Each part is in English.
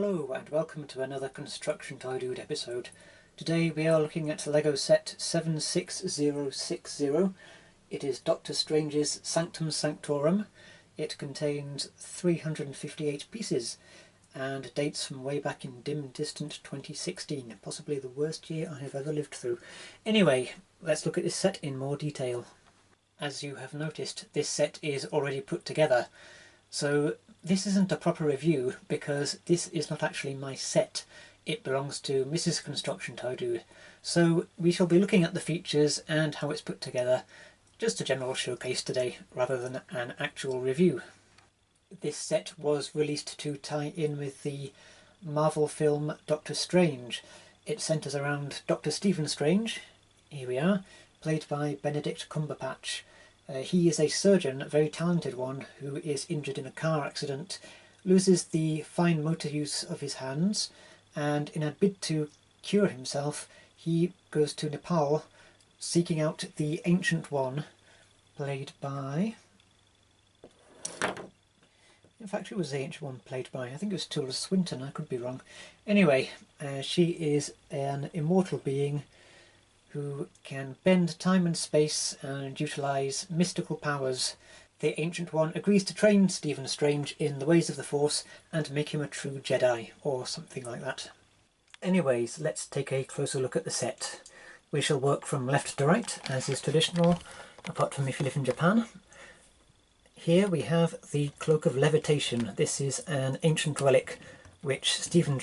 Hello and welcome to another Construction Toy Dude episode. Today we are looking at LEGO set 76060. It is Doctor Strange's Sanctum Sanctorum. It contains 358 pieces and dates from way back in dim distant 2016, possibly the worst year I have ever lived through. Anyway, let's look at this set in more detail. As you have noticed, this set is already put together. So this isn't a proper review because this is not actually my set. It belongs to Mrs. Construction Toy Dude. So we shall be looking at the features and how it's put together. Just a general showcase today rather than an actual review. This set was released to tie in with the Marvel film Doctor Strange. It centres around Dr. Stephen Strange, here we are, played by Benedict Cumberbatch. He is a surgeon, a very talented one, who is injured in a car accident, loses the fine motor use of his hands, and in a bid to cure himself, he goes to Nepal, seeking out the Ancient One, played by... In fact, it was the Ancient One played by, I think it was Tilda Swinton, I could be wrong. Anyway, she is an immortal being who can bend time and space and utilise mystical powers. The Ancient One agrees to train Stephen Strange in the ways of the Force and make him a true Jedi, or something like that. Anyways, let's take a closer look at the set. We shall work from left to right, as is traditional, apart from if you live in Japan. Here we have the Cloak of Levitation. This is an ancient relic which Stephen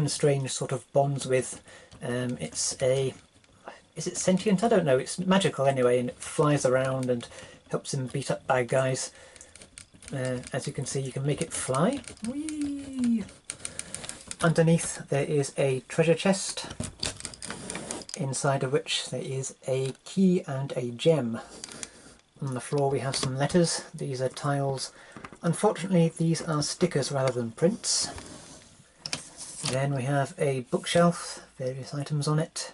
Strange sort of bonds with. Is it sentient? I don't know. It's magical anyway, and it flies around and helps him beat up bad guys. As you can see, you can make it fly. Whee! Underneath there is a treasure chest, inside of which there is a key and a gem. On the floor we have some letters. These are tiles. Unfortunately, these are stickers rather than prints. Then we have a bookshelf, various items on it.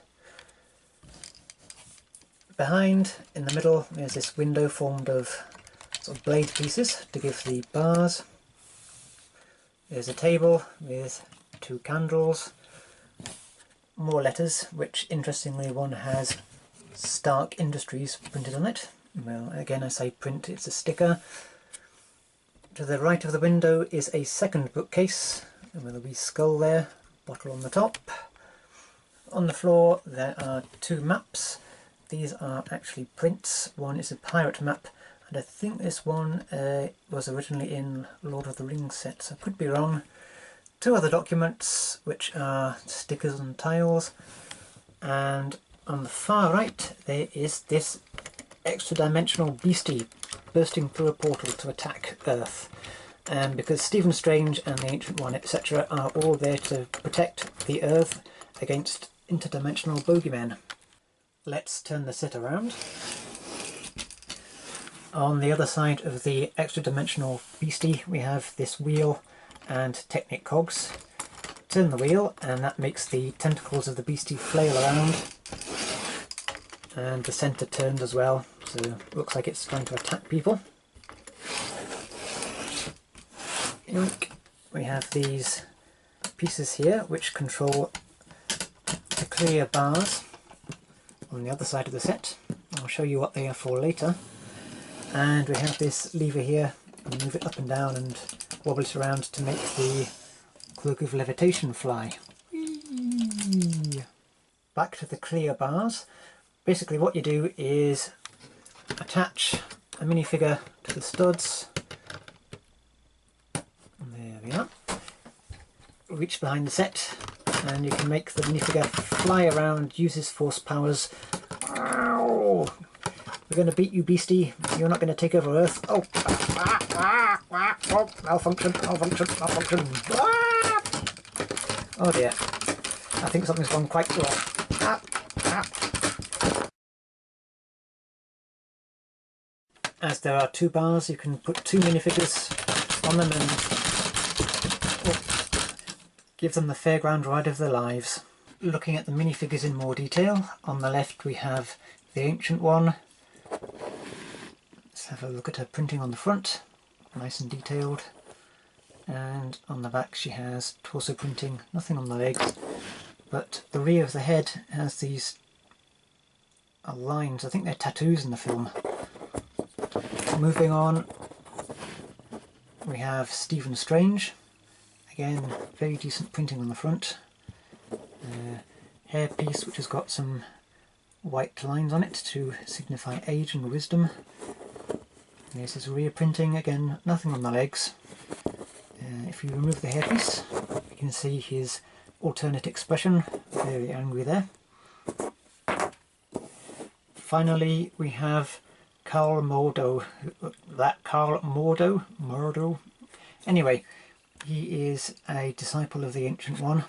Behind, in the middle, there's this window formed of sort of blade pieces to give the bars. There's a table with two candles, more letters, which interestingly one has Stark Industries printed on it. Well, again I say print, it's a sticker. To the right of the window is a second bookcase with a wee skull there, bottle on the top. On the floor there are two maps. These are actually prints. One is a pirate map, and I think this one was originally in Lord of the Rings sets. I could be wrong. Two other documents, which are stickers and tiles. And on the far right, there is this extra-dimensional beastie bursting through a portal to attack Earth. Because Stephen Strange and the Ancient One, etc., are all there to protect the Earth against interdimensional bogeymen. Let's turn the set around. On the other side of the extra-dimensional beastie we have this wheel and Technic cogs. Turn the wheel and that makes the tentacles of the beastie flail around. And the centre turned as well, so it looks like it's trying to attack people. We have these pieces here which control the clear bars on the other side of the set. I'll show you what they are for later. And we have this lever here, you move it up and down and wobble it around to make the Cloak of Levitation fly. Whee! Back to the clear bars. Basically what you do is attach a minifigure to the studs. There we are. Reach behind the set and you can make the minifigure fly around, use his force powers. Ow! We're going to beat you, beastie. You're not going to take over Earth. Oh! Oh, malfunction, malfunction, malfunction. Oh dear. I think something's gone quite wrong. As there are two bars, you can put two minifigures on them and give them the fairground ride of their lives. Looking at the minifigures in more detail, on the left we have the Ancient One. Let's have a look at her printing on the front, nice and detailed. and on the back she has torso printing, nothing on the legs, but the rear of the head has these lines. I think they're tattoos in the film. Moving on, we have Stephen Strange. Again, very decent printing on the front. Hairpiece which has got some white lines on it to signify age and wisdom. There's his rear printing, again nothing on the legs. If you remove the hairpiece, you can see his alternate expression, very angry there. Finally we have Carl Mordo. Anyway, he is a disciple of the Ancient One.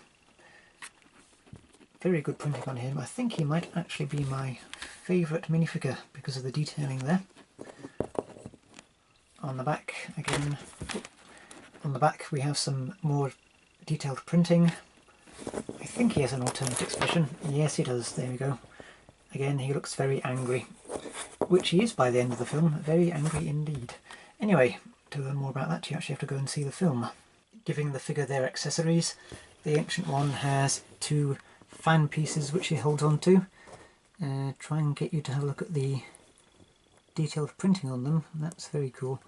Very good printing on him. I think he might actually be my favourite minifigure because of the detailing there. On the back, again, on the back we have some more detailed printing. I think he has an alternate expression. Yes, he does. There we go. Again, he looks very angry, which he is by the end of the film. Very angry indeed. Anyway, to learn more about that, you actually have to go and see the film. Giving the figure their accessories, the Ancient One has two fan pieces which he holds on to. Try and get you to have a look at the detailed printing on them. That's very cool.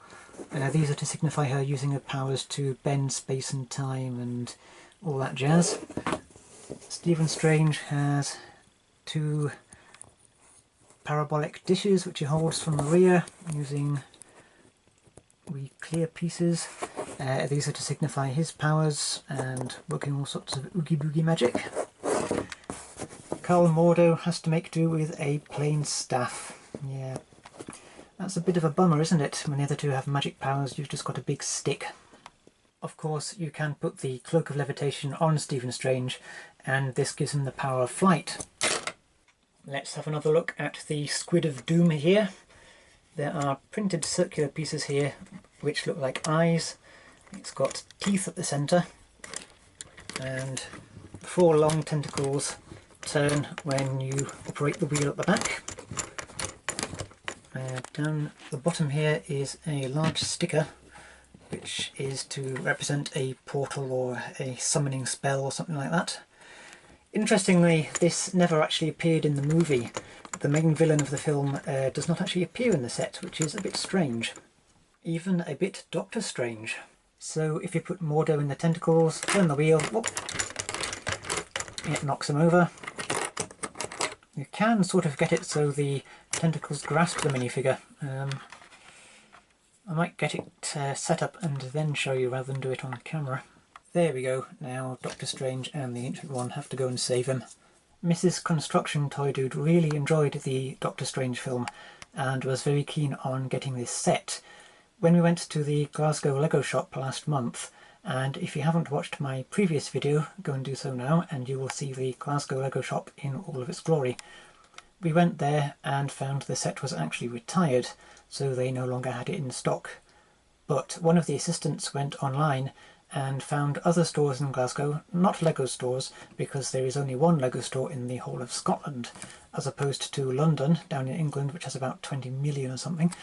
These are to signify her using her powers to bend space and time and all that jazz. Stephen Strange has two parabolic dishes which he holds from the rear using wee clear pieces. These are to signify his powers and working all sorts of oogie boogie magic. Carl Mordo has to make do with a plain staff. Yeah, that's a bit of a bummer, isn't it? When the other two have magic powers, you've just got a big stick. Of course, you can put the Cloak of Levitation on Stephen Strange, and this gives him the power of flight. Let's have another look at the Squid of Doom here. There are printed circular pieces here which look like eyes. It's got teeth at the centre, and 4 long tentacles turn when you operate the wheel at the back. Down the bottom here is a large sticker which is to represent a portal or a summoning spell or something like that. Interestingly, this never actually appeared in the movie. The main villain of the film does not actually appear in the set, which is a bit strange. Even a bit Doctor Strange. So if you put Mordo in the tentacles, turn the wheel, whoop, it knocks him over. You can sort of get it so the tentacles grasp the minifigure. I might get it set up and then show you rather than do it on camera. There we go. Now Doctor Strange and the Ancient One have to go and save him. Mrs. Construction Toy Dude really enjoyed the Doctor Strange film and was very keen on getting this set. When we went to the Glasgow Lego shop last month, and if you haven't watched my previous video, go and do so now and you will see the Glasgow Lego shop in all of its glory. We went there and found the set was actually retired, so they no longer had it in stock. But one of the assistants went online and found other stores in Glasgow, not Lego stores, because there is only one Lego store in the whole of Scotland, as opposed to London, down in England, which has about 20 million or something.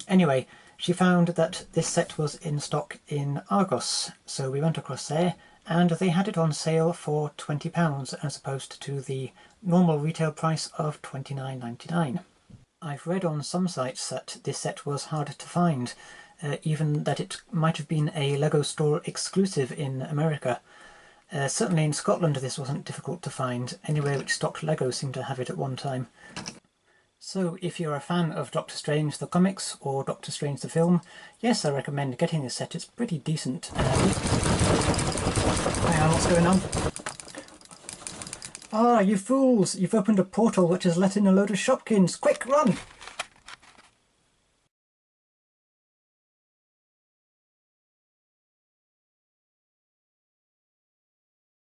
Anyway, she found that this set was in stock in Argos, so we went across there and they had it on sale for £20 as opposed to the normal retail price of £29.99. I've read on some sites that this set was hard to find, even that it might have been a Lego store exclusive in America. Certainly in Scotland this wasn't difficult to find. Anywhere which stocked Lego seemed to have it at one time. So if you're a fan of Doctor Strange the comics or Doctor Strange the film, yes, I recommend getting this set. It's pretty decent. Hang on, what's going on? Ah, you fools! You've opened a portal which has let in a load of Shopkins! Quick, run!